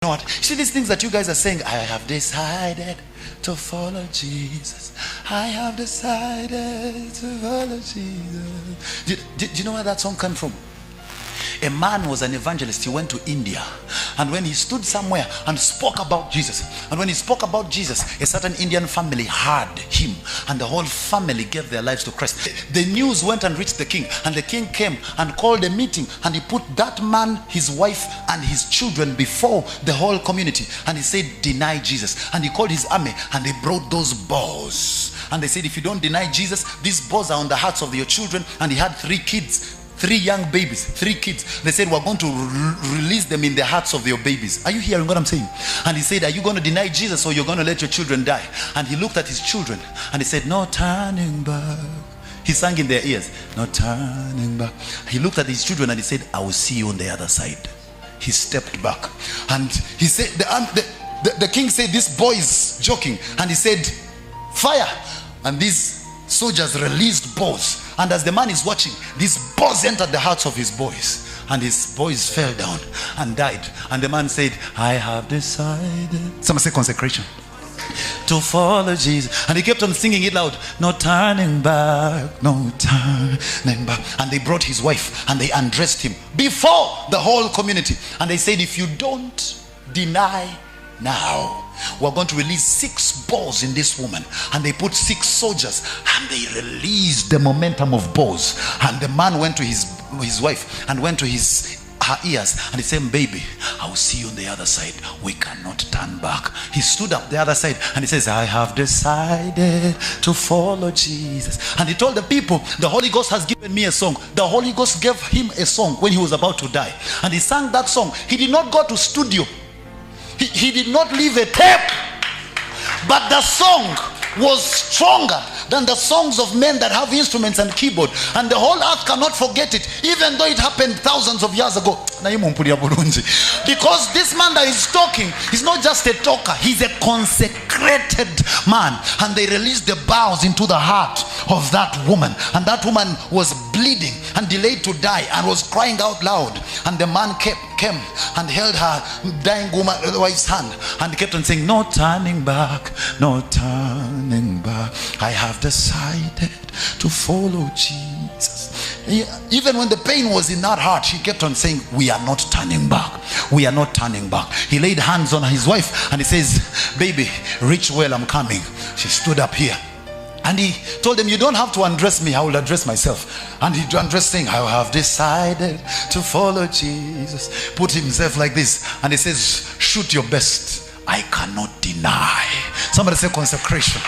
You know what? See these things that you guys are saying, I have decided to follow Jesus. I have decided to follow Jesus. Do you know where that song came from? A man was an evangelist. He went to India, and when he stood somewhere and spoke about Jesus, and when he spoke about Jesus, a certain Indian family heard him, and the whole family gave their lives to Christ. The news went and reached the king, and the king came and called a meeting, and he put that man, his wife, and his children before the whole community, and he said, deny Jesus. And he called his army, and they brought those bows, and they said, if you don't deny Jesus, these bows are on the hearts of your children. And he had 3 kids, 3 young babies, 3 kids. They said, we're going to release them in the hearts of your babies. Are you hearing what I'm saying? And he said, are you going to deny Jesus, or you're going to let your children die? And he looked at his children and he said, no turning back. He sang in their ears, no turning back. He looked at his children and he said, I will see you on the other side. He stepped back, and he said, the king said, this boy is joking. And he said, fire. And these soldiers released bows, and as the man is watching, these bows entered the hearts of his boys, and his boys fell down and died. And the man said, I have decided, someone say consecration, to follow Jesus. And he kept on singing it loud, no turning back, no turning back. And they brought his wife and they undressed him before the whole community, and they said, if you don't deny now, we're going to release 6 bows in this woman. And they put 6 soldiers, and they released the momentum of bows. And the man went to his wife and went to her ears, and he said, baby, I will see you on the other side. We cannot turn back. He stood up the other side and he says, I have decided to follow Jesus. And he told the people, the Holy Ghost has given me a song. The Holy Ghost gave him a song when he was about to die, and he sang that song. He did not go to studio. He did not leave a tape, but the song was stronger than the songs of men that have instruments and keyboard, and the whole earth cannot forget it, even though it happened thousands of years ago. Because this man that is talking, he's not just a talker, he's a consecrated man. And they released the bows into the heart of that woman, and that woman was bleeding and delayed to die and was crying out loud. And the man came and held her dying wife's hand and kept on saying, no turning back, no turning back. I have decided to follow Jesus. Even when the pain was in that heart, she kept on saying, we are not turning back, we are not turning back. He laid hands on his wife and he says, baby, reach well, I'm coming. She stood up here, and he told them, you don't have to undress me, I will address myself. And he undressed, saying, I have decided to follow Jesus. Put himself like this, and he says, shoot your best, I cannot deny. Somebody say consecration.